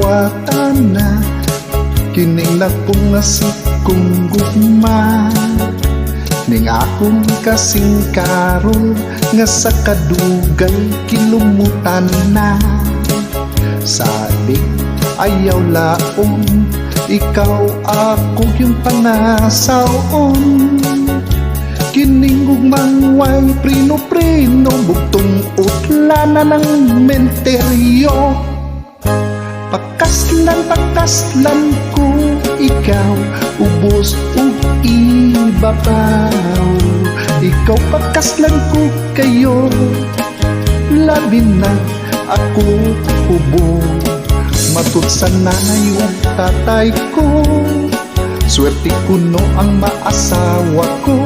buwatan na kining nakong nasip kong gugma ning akong kasing karon nga sa kadugay kilumutan na sadik ayaw laon ikaw ako yung panasawon kining gugmang way prino-prino bugtong utlana ng menteryo pakaslan ko ikaw ubos ug ibabaw ikaw pakaslan ko kayo labi na ako ubo matut sa nanay ug tatay ko swerte kuno ang maasawa ko